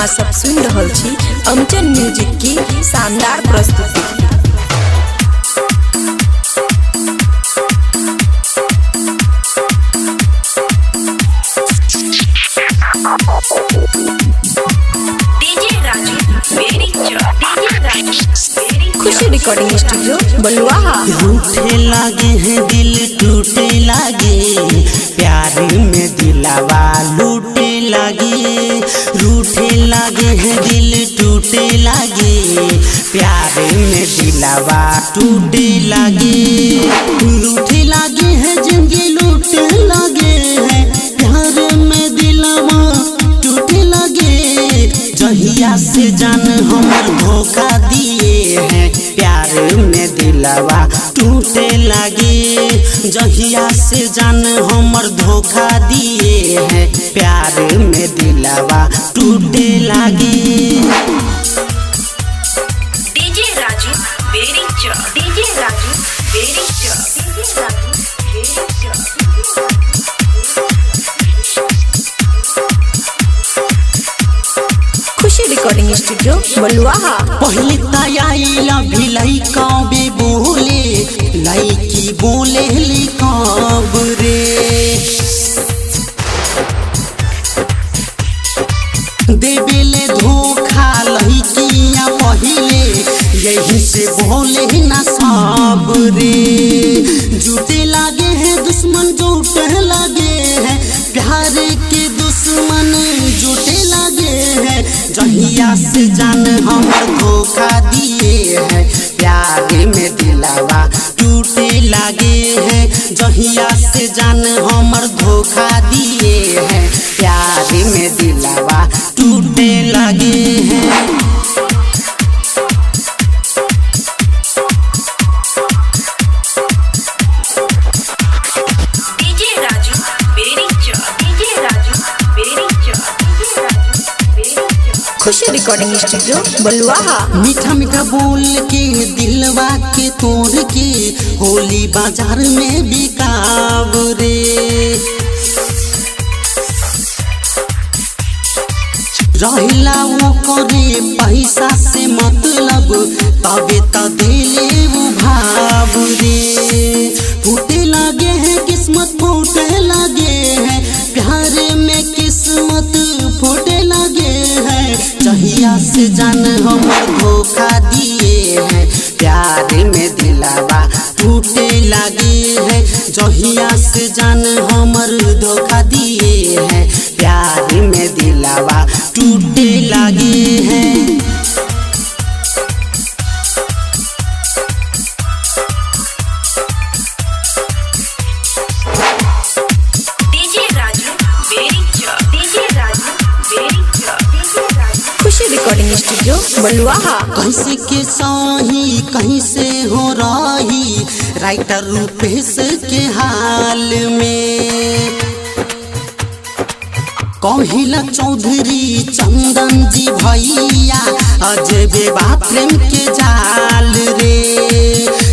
अहाँ सब सुन रहल छी अमचन म्यूजिक की शानदार प्रस्तुति। खुशी रिकॉर्डिंग स्टूडियो बलुआहा। रूठे लागे हैं दिल टूटे लागे, प्यार में दिलावा लूटे लागे। रूठे लागे हैं दिल टूटे लागे, प्यार में दिलावा टूटे लागे। रूठे लागे हैं जिंदगी लूटे लागे हैं, प्यार में दिलावा टूटे लागे। जहिया से जान हमर धोखा दिए हैं, प्यार में दिलावा टूटे लागे। जहिया से जान हमर धोखा दिए हैं, प्यार में दिलावा टूटे लागे। डीजे राजू वेरी च, डीजे राजू वेरी च, डीजे राजू वेरी च। खुशी रिकॉर्डिंग स्टूडियो बलुआहा। पहले तयाइला भी लइका बे बोले, लइकी बोले लिखब रे। देवेले धोखा लइकिया पहिले, यही से बोले ना सब रे। जुटे लागे हैं दुश्मन जुटे लागे हैं, प्यार के दुश्मन जुटे लागे हैं। जहिया से जान हमर धोखा दिए हैं, प्यार में दिलावा टूटे लागे हैं। जहिया से जान हमर धोखा दिए हैं, प्यार में दिलावा टूटे लागे हैं। डीजे राजू वेरी च, डीजे राजू वेरी च, डीजे राजू वेरी च। खुशी रिकॉर्डिंग स्टूडियो बलुआहा। मीठा मीठा बोल के दिलवा के तोड़ के, होली बाजार में बिकाव रे। रहिला वो करे पैसा से मतलब, तबे त दिले वो भाव रे। फूटे लागे हैं किस्मत फूटे लागे हैं, प्यार में किस्मत फूटे लागे हैं। जहिया से जान हमर धोखा दिए हैं, प्यार में दिलावा टूटे लागे हैं। जहिया से जान हमर धोखा दिए हैं, प्यार में दिलावा टूटे लागे हैं। डीजे राजू वेरी च, डीजे राजू वेरी च, डीजे राजू। खुशी रिकॉर्डिंग स्टूडियो बलुआहा। कैसे के सही कहीं से हो रही, राइटर रूपेश के हाल में। कहिला चौधरी चंदन जी भैया, अजबे प्रेम के जाल रे।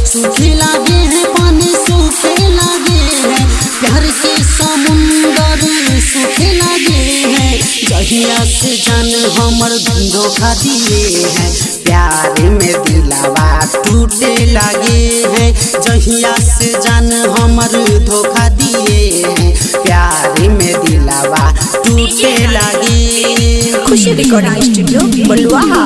सूखे लागे हैं पानी सूखे लागे हैं, प्यार के समुंदर सूखे लागे हैं। जहिया से जान हमर धोखा दिए हैं, प्यार में दिलावा टूटे लागे हैं। जहिया से जान हमर धोखा दिए हैं, प्यार में दिलावा टूटे लागे। खुशी रिकॉर्डिंग स्टूडियो बलुआहा।